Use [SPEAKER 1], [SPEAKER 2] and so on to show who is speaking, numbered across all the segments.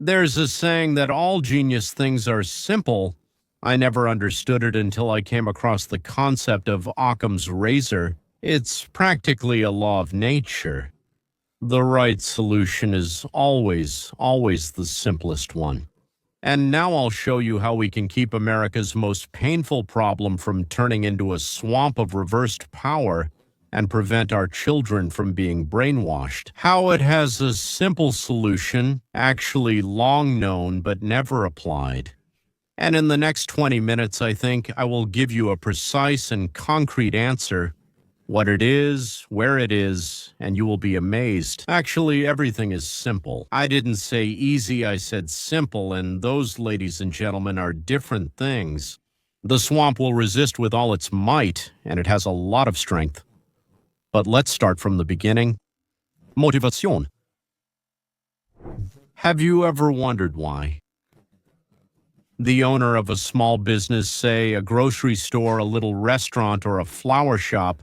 [SPEAKER 1] There's a saying that all genius things are simple. I never understood it until I came across the concept of Occam's razor. It's practically a law of nature. The right solution is always the simplest one. And now I'll show you how we can keep America's most painful problem from turning into a swamp of reversed power and prevent our children from being brainwashed. How it has a simple solution, actually long known but never applied. And in the next 20 minutes, I think I will give you a precise and concrete answer, what it is, where it is, and you will be amazed. Actually, everything is simple. I didn't say easy, I said simple, and those, ladies and gentlemen, are different things. The swamp will resist with all its might, and it has a lot of strength. But let's start from the beginning. Motivation. Have you ever wondered why? The owner of a small business, say a grocery store, a little restaurant, or a flower shop,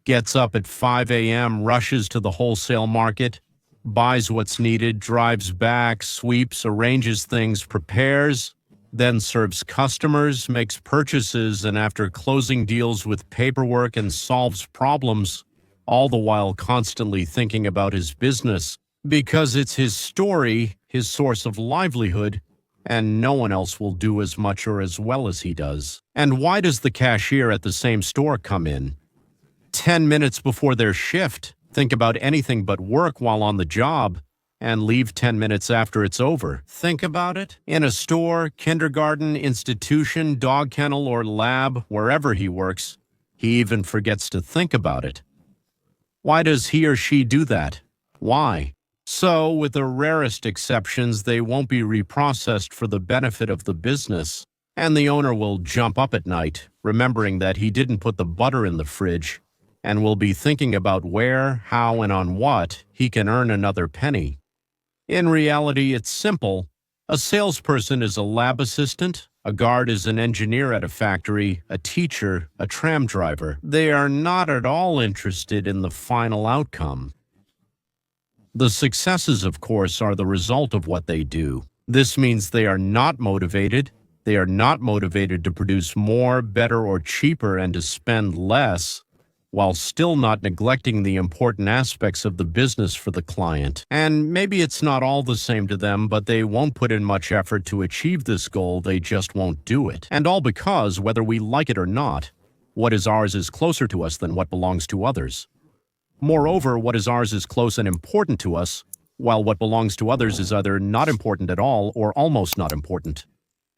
[SPEAKER 1] gets up at 5 a.m., rushes to the wholesale market, buys what's needed, drives back, sweeps, arranges things, prepares, then serves customers, makes purchases, and after closing deals with paperwork and solves problems, all the while constantly thinking about his business, because it's his story, his source of livelihood, and no one else will do as much or as well as he does. And why does the cashier at the same store come in 10 minutes before their shift, think about anything but work while on the job, and leave 10 minutes after it's over? Think about it. In a store, kindergarten, institution, dog kennel, or lab, wherever he works, he even forgets to think about it. Why does he or she do that? Why? So, with the rarest exceptions, they won't be reprocessed for the benefit of the business, and the owner will jump up at night, remembering that he didn't put the butter in the fridge, and will be thinking about where, how, and on what he can earn another penny. In reality, it's simple. A salesperson is a lab assistant, a guard is an engineer at a factory, a teacher, a tram driver. They are not at all interested in the final outcome. The successes, of course, are the result of what they do. This means they are not motivated. They are not motivated to produce more, better, or cheaper and to spend less, while still not neglecting the important aspects of the business for the client. And maybe it's not all the same to them, but they won't put in much effort to achieve this goal. They just won't do it. And all because, whether we like it or not, what is ours is closer to us than what belongs to others. Moreover, what is ours is close and important to us, while what belongs to others is either not important at all or almost not important.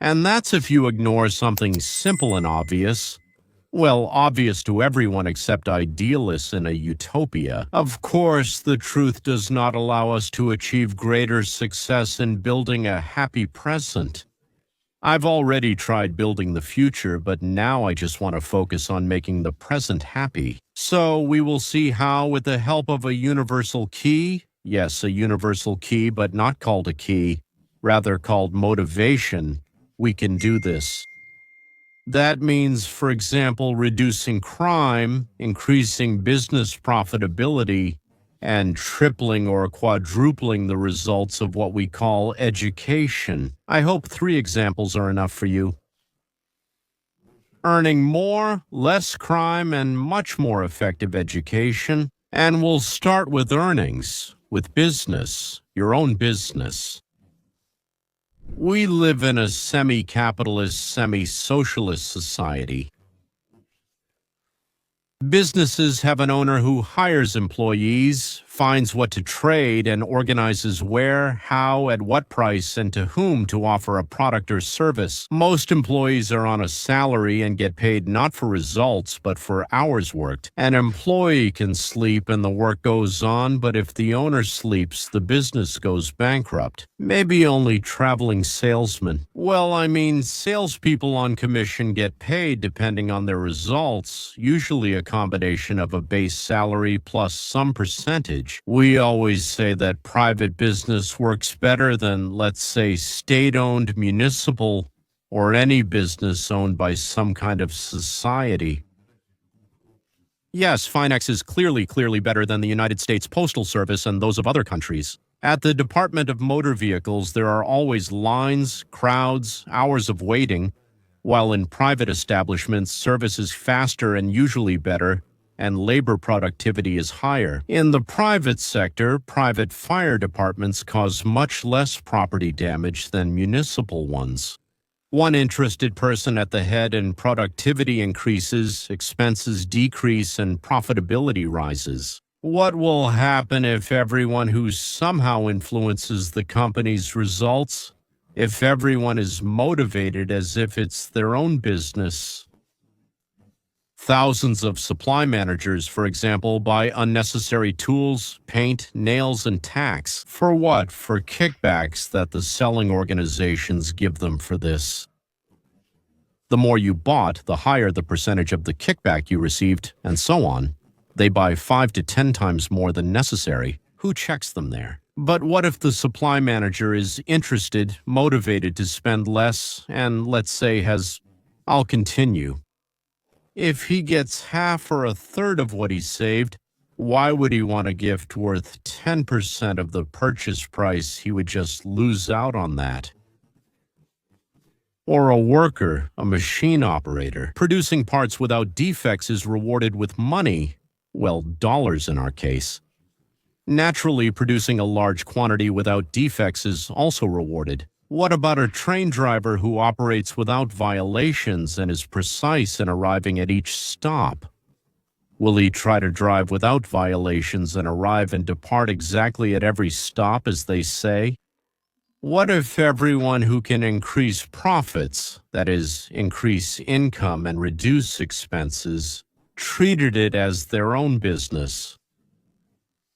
[SPEAKER 1] And that's if you ignore something simple and obvious. Well, obvious to everyone except idealists in a utopia. Of course, the truth does not allow us to achieve greater success in building a happy present. I've already tried building the future, but now I just want to focus on making the present happy. So we will see how, with the help of a universal key, yes, a universal key, but not called a key, rather called motivation, we can do this. That means, for example, reducing crime, increasing business profitability, and tripling or quadrupling the results of what we call education. I hope 3 examples are enough for you. Earning more, less crime, and much more effective education. And we'll start with earnings, with business, your own business. We live in a semi-capitalist, semi-socialist society. Businesses have an owner who hires employees, finds what to trade, and organizes where, how, at what price, and to whom to offer a product or service. Most employees are on a salary and get paid not for results, but for hours worked. An employee can sleep and the work goes on, but if the owner sleeps, the business goes bankrupt. Maybe only traveling salesmen. Well, I mean, salespeople on commission get paid depending on their results, usually a combination of a base salary plus some percentage. We always say that private business works better than, let's say, state-owned, municipal, or any business owned by some kind of society. Yes, Finex is clearly better than the United States Postal Service and those of other countries. At the Department of Motor Vehicles, there are always lines, crowds, hours of waiting, while in private establishments, service is faster and usually better, and labor productivity is higher. In the private sector, private fire departments cause much less property damage than municipal ones. One interested person at the head and productivity increases, expenses decrease, and profitability rises. What will happen if everyone who somehow influences the company's results, if everyone is motivated as if it's their own business? Thousands of supply managers, for example, buy unnecessary tools, paint, nails, and tacks. For what? For kickbacks that the selling organizations give them for this. The more you bought, the higher the percentage of the kickback you received, and so on. They buy 5 to 10 times more than necessary. Who checks them there? But what if the supply manager is interested, motivated to spend less, and let's say I'll continue. If he gets half or a third of what he saved, why would he want a gift worth 10% of the purchase price? He would just lose out on that. Or a worker, a machine operator, producing parts without defects is rewarded with money, well, dollars in our case. Naturally, producing a large quantity without defects is also rewarded. What about a train driver who operates without violations and is precise in arriving at each stop? Will he try to drive without violations and arrive and depart exactly at every stop as they say? What if everyone who can increase profits, that is, increase income and reduce expenses, treated it as their own business?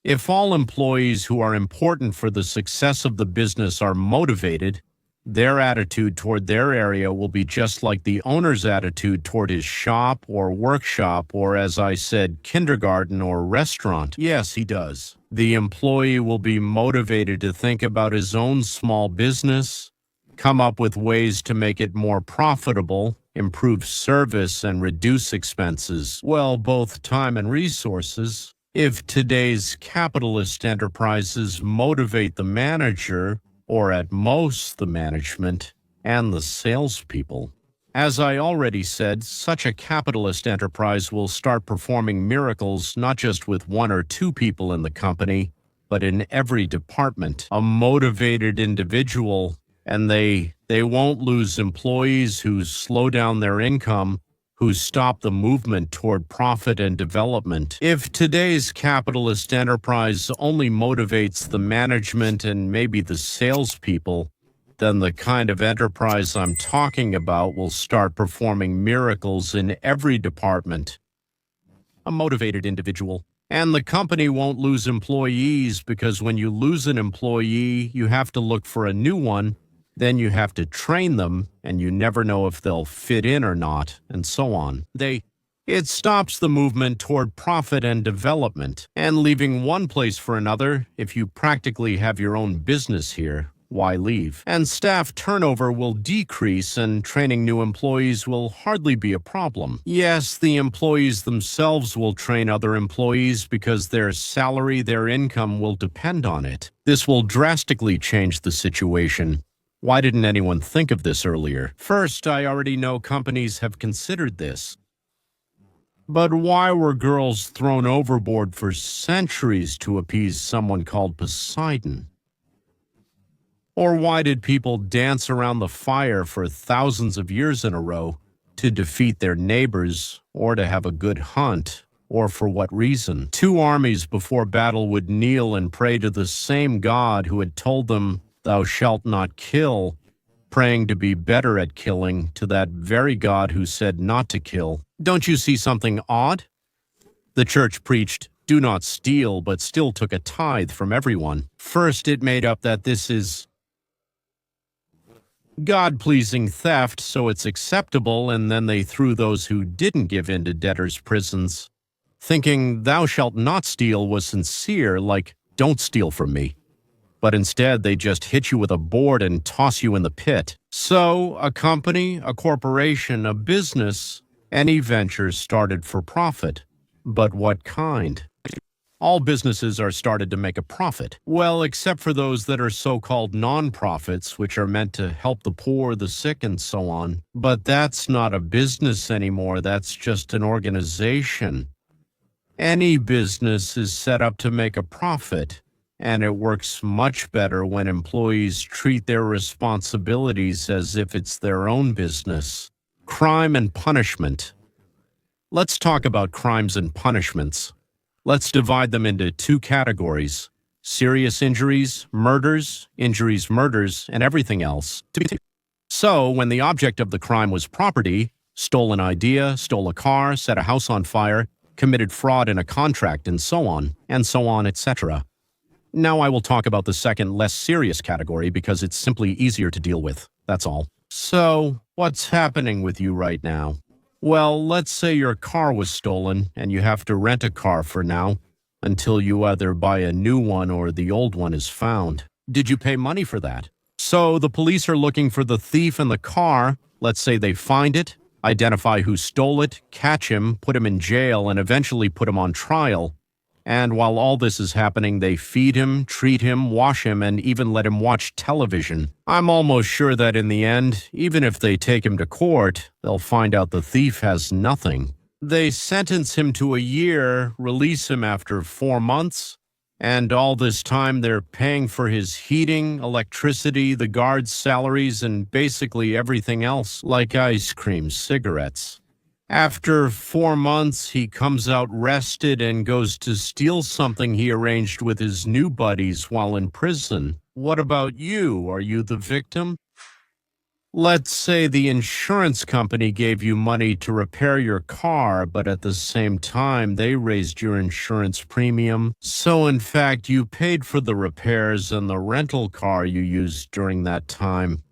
[SPEAKER 1] If all employees who are important for the success of the business are motivated, their attitude toward their area will be just like the owner's attitude toward his shop or workshop or, as I said, kindergarten or restaurant. Yes, he does. The employee will be motivated to think about his own small business, come up with ways to make it more profitable, improve service, and reduce expenses, well, both time and resources. If today's capitalist enterprises motivate the manager, or at most the management, and the salespeople. As I already said, such a capitalist enterprise will start performing miracles not just with 1 or 2 people in the company, but in every department. A motivated individual, and they won't lose employees who slow down their income, who stop the movement toward profit and development. If today's capitalist enterprise only motivates the management and maybe the salespeople, then the kind of enterprise I'm talking about will start performing miracles in every department. A motivated individual. And the company won't lose employees because when you lose an employee, you have to look for a new one. Then you have to train them, and you never know if they'll fit in or not, and so on. It stops the movement toward profit and development. And leaving one place for another, if you practically have your own business here, why leave? And staff turnover will decrease, and training new employees will hardly be a problem. Yes, the employees themselves will train other employees because their salary, their income will depend on it. This will drastically change the situation. Why didn't anyone think of this earlier? First, I already know companies have considered this. But why were girls thrown overboard for centuries to appease someone called Poseidon? Or why did people dance around the fire for thousands of years in a row to defeat their neighbors or to have a good hunt? Or for what reason? 2 armies before battle would kneel and pray to the same God who had told them, "Thou shalt not kill," praying to be better at killing to that very God who said not to kill. Don't you see something odd? The church preached, "Do not steal," but still took a tithe from everyone. First, it made up that this is God-pleasing theft, so it's acceptable, and then they threw those who didn't give in to debtors' prisons, thinking "thou shalt not steal" was sincere, like "don't steal from me." But instead, they just hit you with a board and toss you in the pit. So, a company, a corporation, a business, any venture started for profit. But what kind? All businesses are started to make a profit. Well, except for those that are so-called non-profits, which are meant to help the poor, the sick, and so on. But that's not a business anymore. That's just an organization. Any business is set up to make a profit, and it works much better when employees treat their responsibilities as if it's their own business. Crime and punishment. Let's talk about crimes and punishments. Let's divide them into two categories: serious injuries, murders, and everything else. So, when the object of the crime was property, stole an idea, stole a car, set a house on fire, committed fraud in a contract, and so on, etc. Now I will talk about the second, less serious category because it's simply easier to deal with. That's all. So, what's happening with you right now? Well, let's say your car was stolen and you have to rent a car for now until you either buy a new one or the old one is found. Did you pay money for that? So the police are looking for the thief in the car. Let's say they find it, identify who stole it, catch him, put him in jail, and eventually put him on trial. And while all this is happening, they feed him, treat him, wash him, and even let him watch television. I'm almost sure that in the end, even if they take him to court, they'll find out the thief has nothing. They sentence him to a year, release him after 4 months, and all this time they're paying for his heating, electricity, the guards' salaries, and basically everything else, like ice cream, cigarettes. After 4 months, he comes out rested and goes to steal something he arranged with his new buddies while in prison. What about you? Are you the victim? Let's say the insurance company gave you money to repair your car, but at the same time, they raised your insurance premium. So in fact, you paid for the repairs and the rental car you used during that time.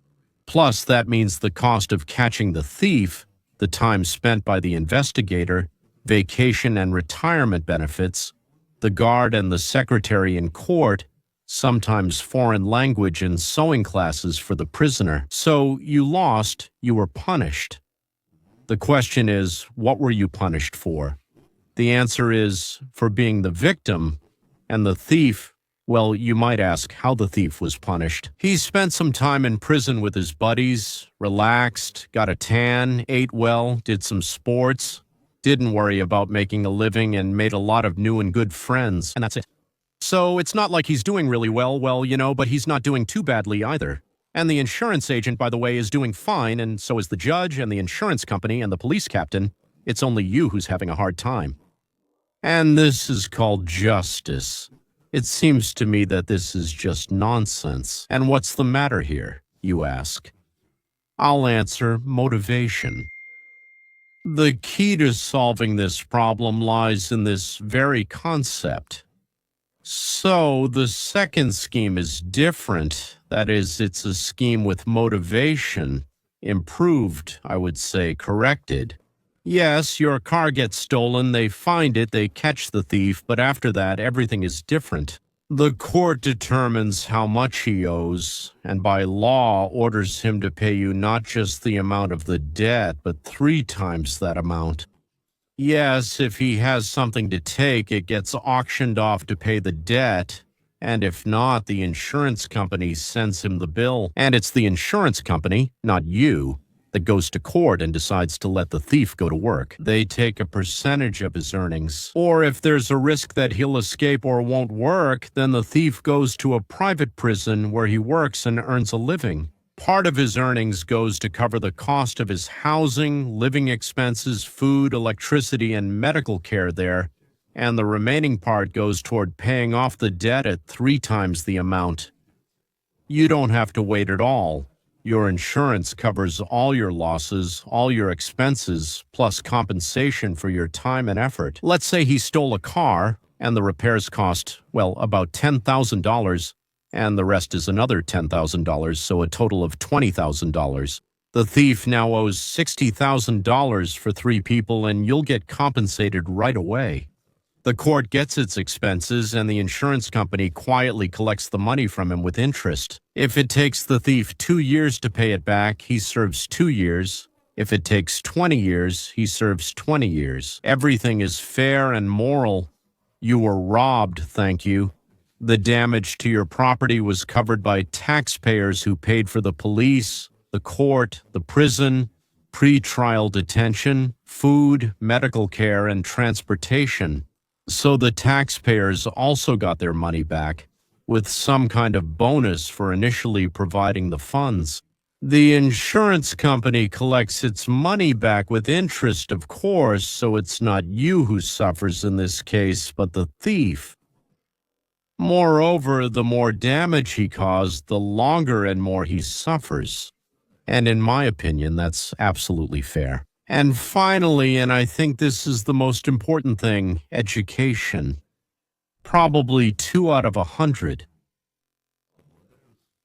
[SPEAKER 1] Plus, that means the cost of catching the thief, the time spent by the investigator, vacation and retirement benefits, the guard and the secretary in court, sometimes foreign language and sewing classes for the prisoner. So you lost, you were punished. The question is, what were you punished for? The answer is for being the victim, and the thief, well, you might ask how the thief was punished. He spent some time in prison with his buddies, relaxed, got a tan, ate well, did some sports, didn't worry about making a living, and made a lot of new and good friends, and that's it. So it's not like he's doing really well, but he's not doing too badly either. And the insurance agent, by the way, is doing fine, and so is the judge and the insurance company and the police captain. It's only you who's having a hard time. And this is called justice. It seems to me that this is just nonsense. And what's the matter here, you ask? I'll answer: motivation. The key to solving this problem lies in this very concept. So the second scheme is different. That is, it's a scheme with motivation. Improved, I would say, corrected. Yes, your car gets stolen, they find it, they catch the thief, but after that, everything is different. The court determines how much he owes, and by law orders him to pay you not just the amount of the debt, but 3 times that amount. Yes, if he has something to take, it gets auctioned off to pay the debt, and if not, the insurance company sends him the bill. And it's the insurance company, not you, that goes to court and decides to let the thief go to work. They take a percentage of his earnings. Or if there's a risk that he'll escape or won't work, then the thief goes to a private prison where he works and earns a living. Part of his earnings goes to cover the cost of his housing, living expenses, food, electricity, and medical care there, and the remaining part goes toward paying off the debt at 3 times the amount. You don't have to wait at all. Your insurance covers all your losses, all your expenses, plus compensation for your time and effort. Let's say he stole a car, and the repairs cost, about $10,000, and the rest is another $10,000, so a total of $20,000. The thief now owes $60,000 for 3 people, and you'll get compensated right away. The court gets its expenses, and the insurance company quietly collects the money from him with interest. If it takes the thief 2 years to pay it back, he serves 2 years. If it takes 20 years, he serves 20 years. Everything is fair and moral. You were robbed, thank you. The damage to your property was covered by taxpayers who paid for the police, the court, the prison, pre-trial detention, food, medical care, and transportation. So the taxpayers also got their money back, with some kind of bonus for initially providing the funds. The insurance company collects its money back with interest, of course, so it's not you who suffers in this case, but the thief. Moreover, the more damage he caused, the longer and more he suffers. And in my opinion, that's absolutely fair. And finally, and I think this is the most important thing, education. Probably 2 out of 100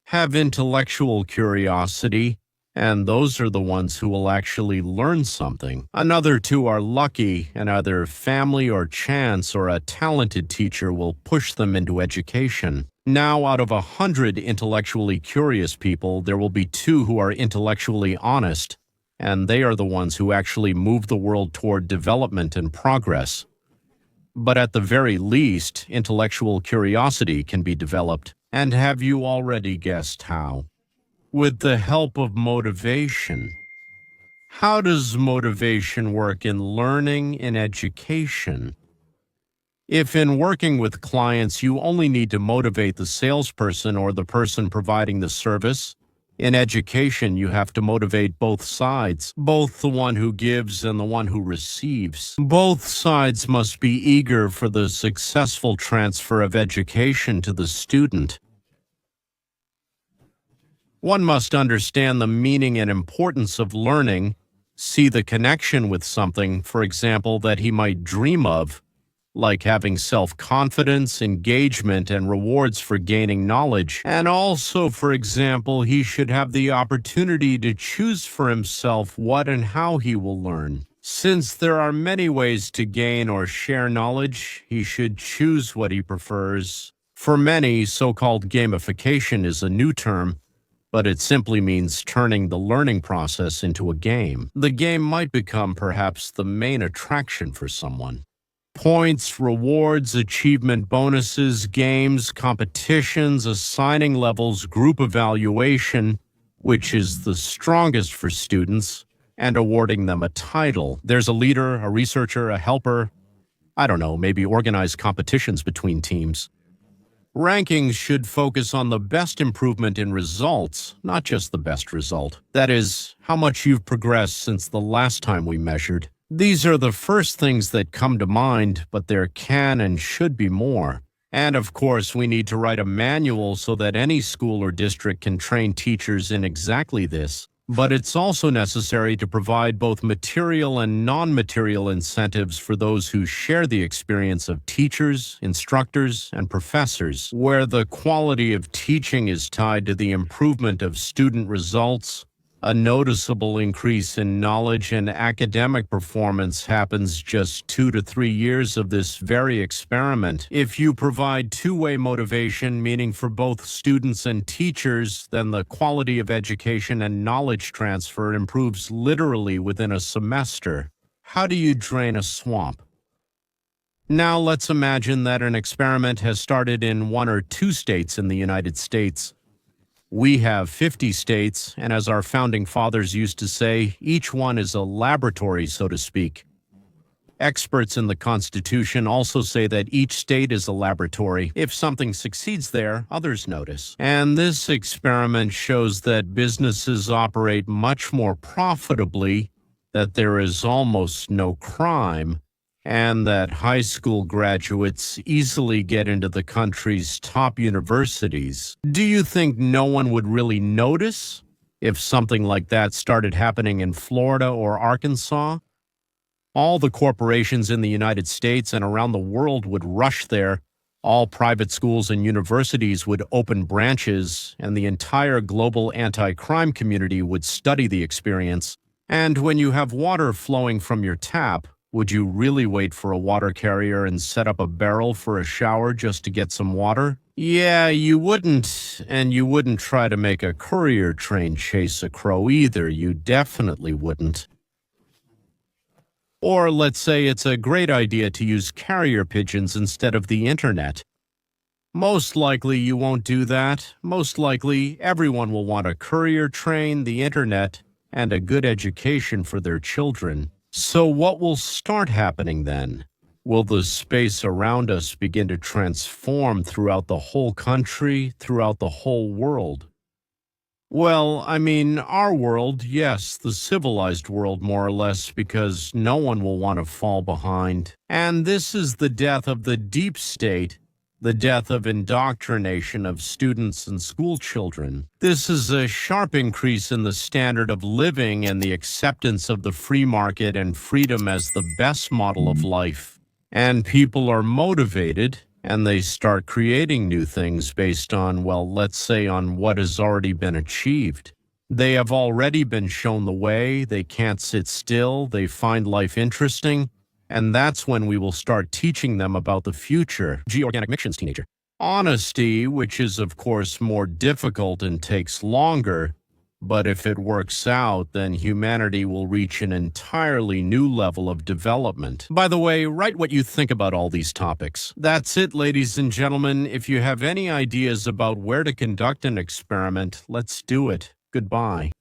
[SPEAKER 1] have intellectual curiosity, and those are the ones who will actually learn something. Another two are lucky, and either family or chance or a talented teacher will push them into education. Now, out of 100 intellectually curious people, there will be 2 who are intellectually honest, and they are the ones who actually move the world toward development and progress. But at the very least, intellectual curiosity can be developed. And have you already guessed how? With the help of motivation. How does motivation work in learning and education? If in working with clients you only need to motivate the salesperson or the person providing the service, in education you have to motivate both sides, both the one who gives and the one who receives. Both sides must be eager for the successful transfer of education to the student. One must understand the meaning and importance of learning, see the connection with something, for example, that he might dream of, like having self-confidence, engagement, and rewards for gaining knowledge. And also, for example, he should have the opportunity to choose for himself what and how he will learn. Since there are many ways to gain or share knowledge, he should choose what he prefers. For many, so-called gamification is a new term, but it simply means turning the learning process into a game. The game might become perhaps the main attraction for someone. Points, rewards, achievement bonuses, games, competitions, assigning levels, group evaluation, which is the strongest for students, and awarding them a title. There's a leader, a researcher, a helper. I don't know, maybe organize competitions between teams. Rankings should focus on the best improvement in results, not just the best result. That is, how much you've progressed since the last time we measured. These are the first things that come to mind, but there can and should be more. And of course, we need to write a manual so that any school or district can train teachers in exactly this. But it's also necessary to provide both material and non-material incentives for those who share the experience of teachers, instructors, and professors, where the quality of teaching is tied to the improvement of student results. A noticeable increase in knowledge and academic performance happens just 2 to 3 years of this very experiment. If you provide two-way motivation, meaning for both students and teachers, then the quality of education and knowledge transfer improves literally within a semester. How do you drain a swamp? Now let's imagine that an experiment has started in 1 or 2 states in the United States. We have 50 states, and as our founding fathers used to say, each one is a laboratory, so to speak. Experts in the Constitution also say that each state is a laboratory. If something succeeds there, others notice. And this experiment shows that businesses operate much more profitably, that there is almost no crime, and that high school graduates easily get into the country's top universities. Do you think no one would really notice if something like that started happening in Florida or Arkansas? All the corporations in the United States and around the world would rush there. All private schools and universities would open branches, and the entire global anti-crime community would study the experience. And when you have water flowing from your tap, would you really wait for a water carrier and set up a barrel for a shower just to get some water? Yeah, you wouldn't, and you wouldn't try to make a courier train chase a crow either. You definitely wouldn't. Or let's say it's a great idea to use carrier pigeons instead of the internet. Most likely you won't do that. Most likely everyone will want a courier train, the internet, and a good education for their children. So what will start happening then? Will the space around us begin to transform throughout the whole country, throughout the whole world? Well, I mean, our world, yes, the civilized world more or less, because no one will want to fall behind. And this is the death of the deep state, the death of indoctrination of students and school children. This is a sharp increase in the standard of living and the acceptance of the free market and freedom as the best model of life. And people are motivated and they start creating new things based on, well, let's say on what has already been achieved. They have already been shown the way, they can't sit still, they find life interesting, and that's when we will start teaching them about the future. Organic mixtions, teenager. Honesty, which is of course more difficult and takes longer, but if it works out, then humanity will reach an entirely new level of development. By the way, write what you think about all these topics. That's it, ladies and gentlemen. If you have any ideas about where to conduct an experiment, let's do it. Goodbye.